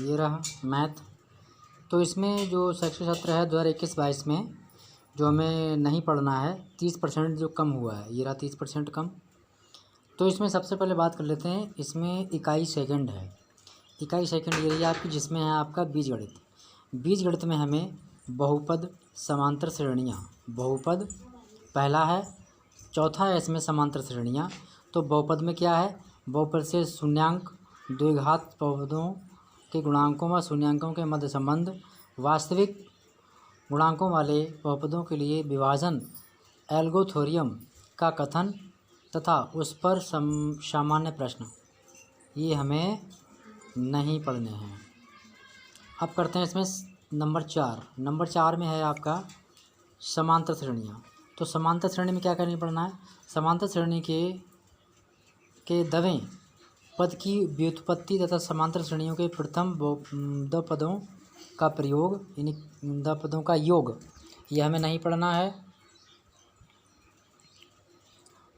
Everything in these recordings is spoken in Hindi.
ये रहा मैथ। तो इसमें जो शैक्षिक सत्र है 2021-22 में जो हमें नहीं पढ़ना है 30% जो कम हुआ है, ये रहा 30% कम। तो इसमें सबसे पहले बात कर लेते हैं, इसमें इकाई सेकंड है। इकाई सेकंड ये रही आपकी, जिसमें है आपका बीजगणित। बीजगणित में हमें बहुपद, समांतर श्रेणियाँ, बहुपद पहला है, चौथा है इसमें समांतर श्रेणियाँ। तो बहुपद में क्या है, बहुपद से शून्यांक, द्विघात बहुपदों के गुणांकों व शून्यांकों के मध्य संबंध, वास्तविक गुणांकों वाले बहुपदों के लिए विभाजन, एल्गोथोरियम का कथन तथा उस पर सामान्य प्रश्न, ये हमें नहीं पढ़ने हैं। अब करते हैं इसमें नंबर 4। नंबर 4 में है आपका समांतर श्रेणियाँ। तो समांतर श्रेणी में क्या क्या नहीं पढ़ना है, समांतर श्रेणी के दवें पद की व्युत्पत्ति तथा समांतर श्रेणियों के प्रथम दो पदों का प्रयोग, यानी दो पदों का योग, यह हमें नहीं पढ़ना है।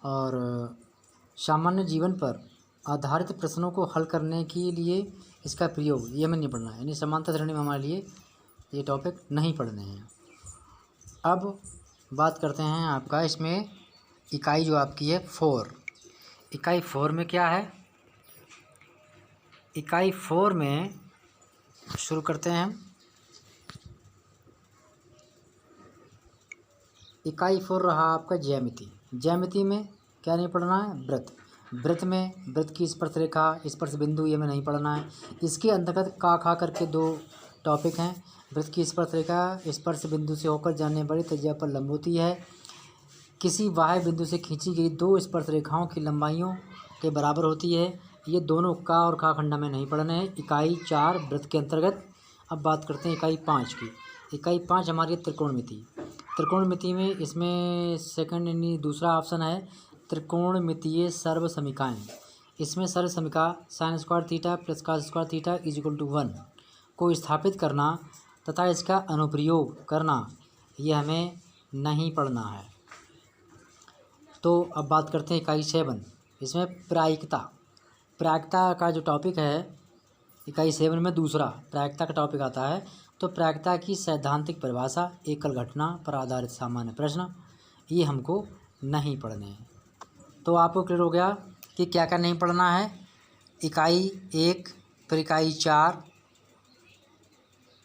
और सामान्य जीवन पर आधारित प्रश्नों को हल करने के लिए इसका प्रयोग, ये हमें नहीं पढ़ना है। यानी समांतर श्रेणी में हमारे लिए ये टॉपिक नहीं पढ़ने हैं। अब बात करते हैं आपका इसमें इकाई जो आपकी है 4। इकाई 4 में क्या है, इकाई 4 में शुरू करते हैं। इकाई 4 रहा आपका ज्यामिति। ज्यामिति में क्या नहीं पढ़ना है, वृत्त। वृत्त में वृत्त की स्पर्श रेखा, स्पर्श बिंदु, ये हमें नहीं पढ़ना है। इसके अंतर्गत का खा करके 2 टॉपिक हैं। वृत्त की स्पर्श रेखा स्पर्श बिंदु से होकर जाने वाली त्रिज्या पर लंब होती है। किसी बाह्य बिंदु से खींची गई 2 स्पर्श रेखाओं की लंबाइयों के बराबर होती है। ये दोनों का और खा खंडा में नहीं पढ़ने हैं, इकाई 4 वृत्त के अंतर्गत। अब बात करते हैं इकाई 5 की। इकाई 5 हमारी त्रिकोणमिति। त्रिकोणमिति में इसमें सेकंड यानी दूसरा ऑप्शन है त्रिकोणमितीय सर्व समीकरण। इसमें सर्व समीका sine square theta plus cos square theta is equal to 1 को स्थापित करना तथा इसका अनुप्रयोग करना, यह हमें नहीं पढ़ना है। तो अब बात करते हैं इकाई 7। इसमें प्रायिकता। प्रायिकता का जो टॉपिक है इकाई 7 में दूसरा प्रायिकता का टॉपिक आता है। तो प्रायिकता की सैद्धांतिक परिभाषा, एकल घटना पर आधारित सामान्य प्रश्न, ये हमको नहीं पढ़ने हैं। तो आपको क्लियर हो गया कि क्या क्या नहीं पढ़ना है। इकाई 1, फिर इकाई 4,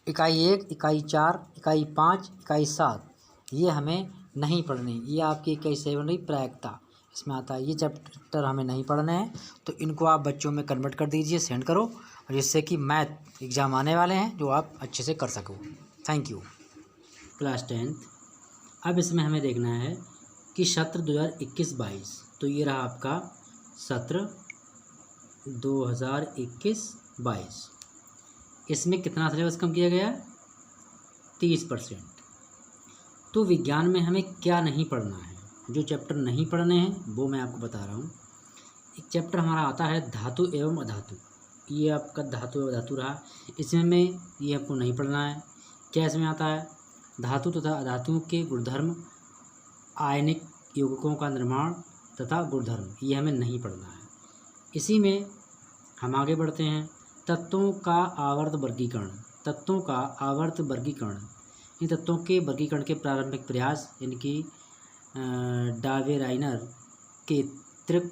इकाई 1, इकाई 4, इकाई 5, इकाई 7, ये हमें नहीं पढ़ने। ये आपकी इकाई 7 रही, प्रायिकता इसमें आता है। ये चैप्टर हमें नहीं पढ़ने हैं, तो इनको आप बच्चों में कन्वर्ट कर दीजिए, सेंड करो, और जिससे कि मैथ एग्ज़ाम आने वाले हैं जो आप अच्छे से कर सको। Thank you. Class 10th। अब इसमें हमें देखना है कि सत्र 2021-22। तो ये रहा आपका सत्र 2021-22। इसमें कितना सिलेबस कम किया गया, 30%। तो विज्ञान में हमें क्या नहीं पढ़ना है, जो चैप्टर नहीं पढ़ने हैं वो मैं आपको बता रहा हूँ। एक चैप्टर हमारा आता है धातु एवं अधातु। ये आपका धातु एवं अधातु रहा। इसमें ये आपको नहीं पढ़ना है। क्या इसमें आता है, धातु तथा अधातुओं के गुणधर्म, आयनिक यौगिकों का निर्माण तथा गुणधर्म, ये हमें नहीं पढ़ना है। इसी में हम आगे बढ़ते हैं, तत्वों का आवर्त वर्गीकरण। तत्वों का आवर्त वर्गीकरण, इन तत्वों के वर्गीकरण के प्रारंभिक प्रयास, इनकी डावेराइनर के त्रिक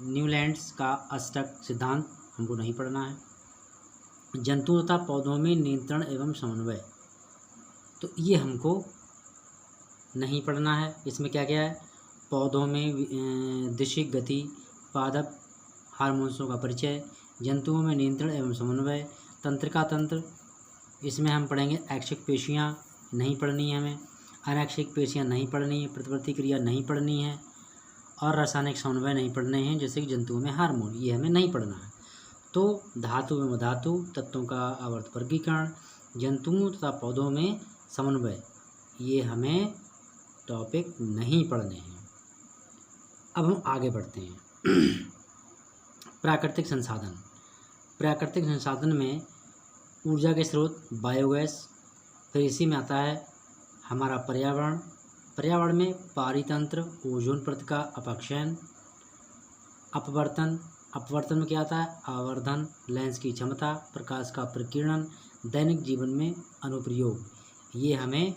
न्यूलैंड्स का अष्टक सिद्धांत हमको नहीं पढ़ना है। जंतुओं तथा पौधों में नियंत्रण एवं समन्वय, तो ये हमको नहीं पढ़ना है। इसमें क्या क्या है, पौधों में दिशिक गति, पादप हार्मोन्सों का परिचय, जंतुओं में नियंत्रण एवं समन्वय, तंत्रिका तंत्र, इसमें हम पढ़ेंगे ऐच्छिक पेशियाँ नहीं पढ़नी है हमें, अनैच्छिक पेशियाँ नहीं पढ़नी है, प्रतिवर्ती क्रिया नहीं पढ़नी है, और रासायनिक समन्वय नहीं पढ़ने हैं, जैसे कि जंतुओं में हार्मोन, ये हमें नहीं पढ़ना है। तो धातु एवं अधातु, तत्वों का आवर्त वर्गीकरण, जंतुओं तथा पौधों में समन्वय, ये हमें टॉपिक नहीं पढ़ने हैं। अब हम आगे बढ़ते हैं। प्राकृतिक संसाधन। प्राकृतिक संसाधन में ऊर्जा के स्रोत बायोगैस, फिर इसी में आता है हमारा पर्यावरण। पर्यावरण में पारितंत्र, ओजोन परत का अपक्षयन, अपवर्तन, अपवर्तन में क्या आता है, आवर्धन, लेंस की क्षमता, प्रकाश का प्रकीर्णन, दैनिक जीवन में अनुप्रयोग, ये हमें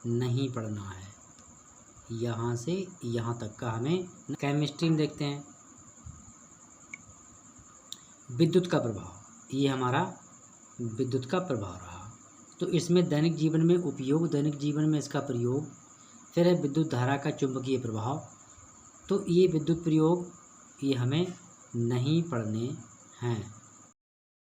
नहीं पढ़ना है। यहाँ से यहाँ तक का हमें केमिस्ट्री में देखते हैं। विद्युत का प्रभाव, ये हमारा विद्युत का प्रभाव रहा। तो इसमें दैनिक जीवन में उपयोग, दैनिक जीवन में इसका प्रयोग, फिर है विद्युत धारा का चुंबकीय प्रभाव। तो ये विद्युत प्रयोग ये हमें नहीं पढ़ने हैं।